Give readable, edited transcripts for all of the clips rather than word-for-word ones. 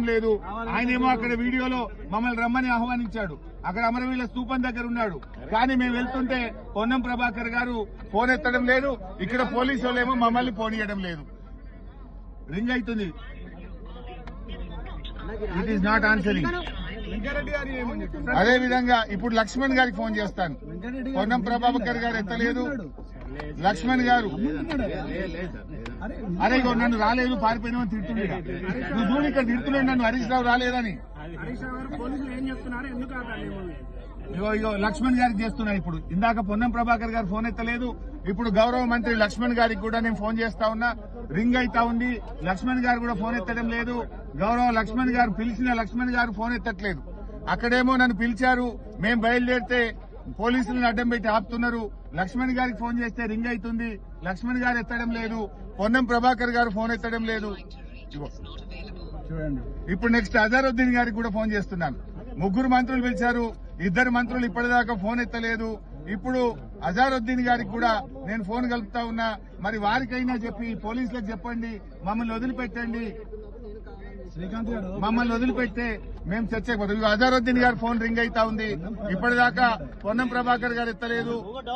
లేదు. ఆయనేమో అక్కడ వీడియోలో మమ్మల్ని రమ్మని ఆహ్వానించాడు. అక్కడ అమరవీరుల స్తూపం దగ్గర ఉన్నాడు. కానీ మేము వెళ్తుంటే పొన్నం ప్రభాకర్ గారు ఫోన్ ఎత్తడం లేదు. ఇక్కడ పోలీసు వాళ్ళేమో మమ్మల్ని పోనీయడం లేదు. రింగ్ అవుతుంది. It is not answering. అదే విధంగా ఇప్పుడు లక్ష్మణ్ గారికి ఫోన్ చేస్తాను. పొన్నం ప్రభాకర్ గారు ఎత్తలేదు. లక్ష్మణ్ గారు అరే నన్ను రాలేదు పారిపోయినా తిడుతుండే. నువ్వు చూడు ఇక్కడ తిడుతున్నాడు నన్ను హరీష్ రావు రాలేదని. ఇగో లక్ష్మణ్ గారికి చేస్తున్నా. ఇప్పుడు ఇందాక పొన్నం ప్రభాకర్ గారు ఫోన్ ఎత్తలేదు. ఇప్పుడు గౌరవ మంత్రి లక్ష్మణ్ గారికి కూడా నేను ఫోన్ చేస్తా ఉన్నా. రింగ్ అయితా ఉంది. లక్ష్మణ్ గారు కూడా ఫోన్ ఎత్తడం లేదు. గౌరవ లక్ష్మణ్ గారు పిలిచిన లక్ష్మణ్ గారు ఫోన్ ఎత్తట్లేదు. అక్కడేమో నన్ను పిలిచారు. మేం బయలుదేరితే పోలీసులను అడ్డం పెట్టి ఆపుతున్నారు. లక్ష్మణ్ గారికి ఫోన్ చేస్తే రింగ్ అవుతుంది. లక్ష్మణ్ గారు ఎత్తడం లేదు. పొన్నం ప్రభాకర్ గారు ఫోన్ ఎత్తడం లేదు. చూడండి ఇప్పుడు నెక్స్ట్ అజారుద్దీన్ గారికి కూడా ఫోన్ చేస్తున్నాను. 3 మంత్రులు పిలిచారు. 2 మంత్రులు ఇప్పటిదాకా ఫోన్ ఎత్తలేదు. ఇప్పుడు అజారుద్దీన్ గారికి కూడా నేను ఫోన్ కలుపుతా ఉన్నా. మరి వారికైనా చెప్పి పోలీసులకు చెప్పండి, మమ్మల్ని వదిలిపెట్టండి. మమ్మల్ని వదిలిపెట్టే మేము చర్చకు పోతాం. అజారుద్దీన్ గారు ఫోన్ రింగ్ అయితా ఉంది. ఇప్పటిదాకా పొన్నం ప్రభాకర్ గారు ఎత్తలేదు,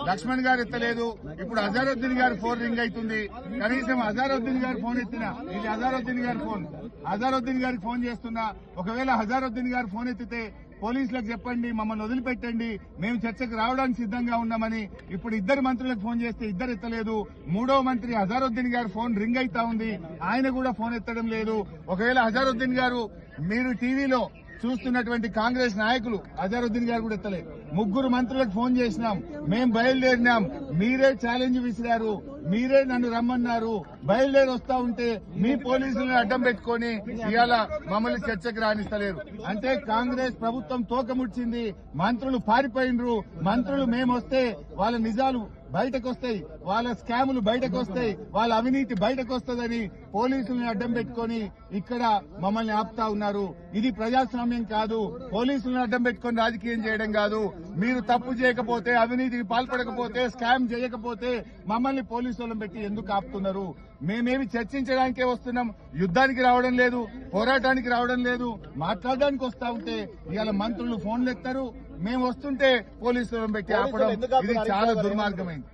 లక్ష్మణ్ గారు ఎత్తలేదు. ఇప్పుడు అజారుద్దీన్ గారు ఫోన్ రింగ్ అవుతుంది. కనీసం అజారుద్దీన్ గారు ఫోన్ ఎత్తినా ఇది అజారుద్దీన్ గారి ఫోన్. అజారుద్దీన్ గారికి ఫోన్ చేస్తున్నా. ఒకవేళ అజారుద్దీన్ గారు ఫోన్ ఎత్తితే పోలీసులకు చెప్పండి, మమ్మల్ని వదిలిపెట్టండి, మేము చర్చకు రావడానికి సిద్ధంగా ఉన్నామని. ఇప్పుడు 2 మంత్రులకు ఫోన్ చేస్తే 2 ఎత్తలేదు. 3వ మంత్రి అజారుద్దీన్ గారు ఫోన్ రింగ్ అయితా ఉంది. ఆయన కూడా ఫోన్ ఎత్తడం లేదు. ఒకవేళ అజారుద్దీన్ గారు మీరు టీవీలో చూస్తున్నటువంటి కాంగ్రెస్ నాయకులు అజారుద్దీన్ గారు కూడా ఎత్తలేదు. 3 మంత్రులకు ఫోన్ చేసినాం. మేం బయలుదేరినాం. మీరే ఛాలెంజ్ విసిరారు. మీరే నన్ను రమ్మన్నారు. బయలుదేరి వస్తా ఉంటే మీ పోలీసులను అడ్డం పెట్టుకుని ఇవాళ మమ్మల్ని చర్చకు రాణిస్తలేరు. అంటే కాంగ్రెస్ ప్రభుత్వం తోకముడ్చింది. మంత్రులు పారిపోయినరు. మంత్రులు మేమొస్తే వాళ్ళ నిజాలు బయటకు వస్తాయి, వాళ్ళ స్కాములు బయటకు వస్తాయి, వాళ్ళ అవినీతి బయటకు వస్తుందని పోలీసులను అడ్డం పెట్టుకుని ఇక్కడ మమ్మల్ని ఆపుతా ఉన్నారు. ఇది ప్రజాస్వామ్యం కాదు. పోలీసులను అడ్డం పెట్టుకుని రాజకీయం చేయడం కాదు. మీరు తప్పు చేయకపోతే, అవినీతికి పాల్పడకపోతే, స్కామ్ చేయకపోతే మమ్మల్ని పోలీసులను పెట్టి ఎందుకు ఆపుతున్నారు? మేమేమి చర్చించడానికే వస్తున్నాం. యుద్ధానికి రావడం లేదు, పోరాటానికి రావడం లేదు. మాట్లాడడానికి వస్తా ఉంటే ఇవాళ మంత్రులు ఫోన్లు ఎత్తారు. మేము వస్తుంటే పోలీసులను పెట్టి ఆపడం ఇది చాలా దుర్మార్గమైంది.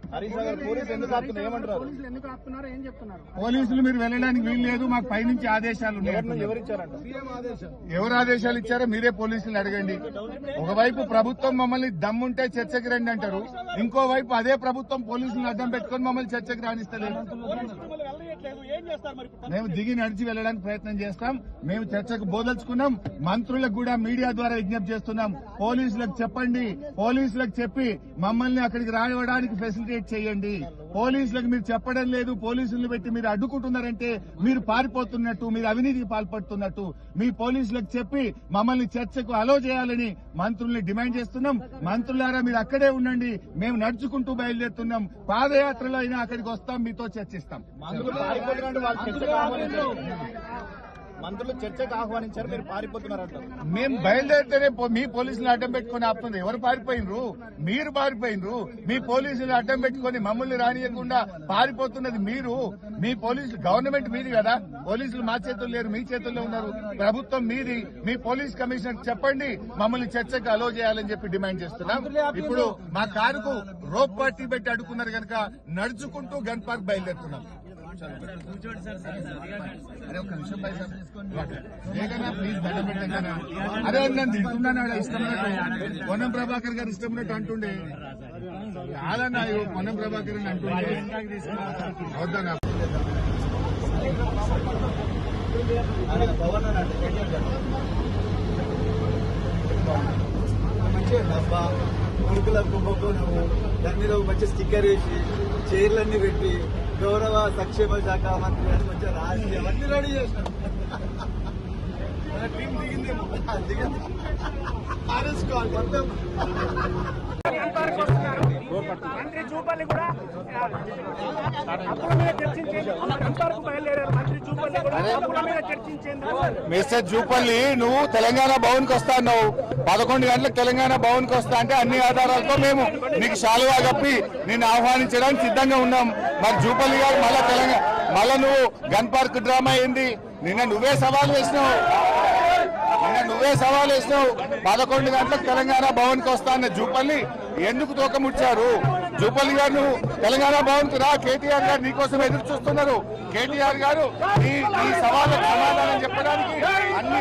పోలీసులు మీరు వెళ్ళడానికి వీలు లేదు, మాకు పైనుంచి ఆదేశాలు ఉన్నాయి. ఎవరు ఆదేశాలు ఇచ్చారో మీరే పోలీసులు అడగండి. ఒకవైపు ప్రభుత్వం మమ్మల్ని దమ్ముంటే చర్చకి రండి అంటారు. ఇంకోవైపు అదే ప్రభుత్వం పోలీసులను అడ్డం పెట్టుకుని మమ్మల్ని చర్చకి రాణిస్తలేదు. మేము దిగి నడిచి వెళ్ళడానికి ప్రయత్నం చేస్తాం. మేము చర్చకు బోదలుచుకున్నాం. మంత్రులకు కూడా మీడియా ద్వారా విజ్ఞప్తి చేస్తున్నాం. పోలీసులకు చెప్పండి, పోలీసులకు చెప్పి మమ్మల్ని అక్కడికి రావడానికి ఫెసిలిటేట్ చేయండి. పోలీసులకు మీరు చెప్పడం లేదు, పోలీసులను పెట్టి మీరు అడ్డుకుంటున్నారంటే మీరు పారిపోతున్నట్టు, మీరు అవినీతికి పాల్పడుతున్నట్టు. మీ పోలీసులకు చెప్పి మమ్మల్ని చర్చకు అలో చేయాలని మంత్రుల్ని డిమాండ్ చేస్తున్నాం. మంత్రులారా మీరు అక్కడే ఉండండి, మేము నడుచుకుంటూ బయలుదేరుతున్నాం. పాదయాత్రలో అయినా అక్కడికి వస్తాం, మీతో చర్చిస్తాం. మంత్రులు చర్చకు ఆహ్వానించారు, మీరు పారిపోతున్నారంట. మేము బయలుదేరితేనే మీ పోలీసులు అడ్డం పెట్టుకుని ఆపుతుంది. ఎవరు పారిపోయినరు? మీరు పారిపోయినరు. మీ పోలీసులు అడ్డం పెట్టుకుని మమ్మల్ని రానియకుండా పారిపోతున్నది మీరు. మీ పోలీసులు గవర్నమెంట్ మీది కదా. పోలీసులు మా చేతుల్లో లేరు, మీ చేతుల్లో ఉన్నారు. ప్రభుత్వం మీది. మీ పోలీస్ కమిషనర్ చెప్పండి, మమ్మల్ని చర్చకు అలో చేయాలని చెప్పి డిమాండ్ చేస్తున్నాం. ఇప్పుడు మా కారుకు రోప్ పార్టీ పెట్టి అడ్డుకున్నారు కనుక నడుచుకుంటూ గన్ పార్క్ బయలుదేరుతున్నాం. అరే ఒక్క నిమిషం ప్లీజ్ దండం పెట్టండి. అరే నన్ను తింటున్నాను ఇష్టం ఉన్నట్టు. పొన్నం ప్రభాకర్ గారు ఇష్టం ఉన్నట్టు అంటుండే కాదన్నా. పొన్నం ప్రభాకర్ అని అంటుండే వద్దన్నా. మంచిగా డబ్బా కొడుకుల కుంభకు నువ్వు దాని మీద మంచి స్టిక్కర్ వేసి చైర్లన్నీ పెట్టి గౌరవ సంక్షేమ శాఖ మంత్రి అని కొంచెం రాసి అవన్నీ రెడీ చేసినాం. టీం దిగిందేమో దిగింది. తెలుసుకోవాలి మొత్తం. మంత్రి జూపల్లి కూడా అప్పుల మీద చర్చించేందుకు గంపార్కు బయలుదేరారు. మంత్రి జూపల్లి కూడా అప్పుల మీద చర్చించేందుకు. మిస్టర్ జూపల్లి, నువ్వు తెలంగాణ భవన్కి వస్తావు, 11 గంటలకు తెలంగాణ భవన్కి వస్తా అంటే అన్ని ఆధారాలతో మేము నీకు శాలువా కప్పి నిన్ను ఆహ్వానించడానికి సిద్ధంగా ఉన్నాం. మరి జూపల్లి గారు మళ్ళా నువ్వు గన్ పార్క్ డ్రామా ఏంది? నిన్న నువ్వే సవాల్ వేసినావు 11 గంటలకు తెలంగాణ భవన్కి వస్తా అన్న జూపల్లి ఎందుకు తోకముచ్చారు? జూపల్లి గారు నువ్వు తెలంగాణ భవన్కి రా, కేటీఆర్ గారు నీకోసం ఎదురు చూస్తున్నారు. కేటీఆర్ గారు నీ సవాళ్ళకు సమాధానం చెప్పడానికి అన్ని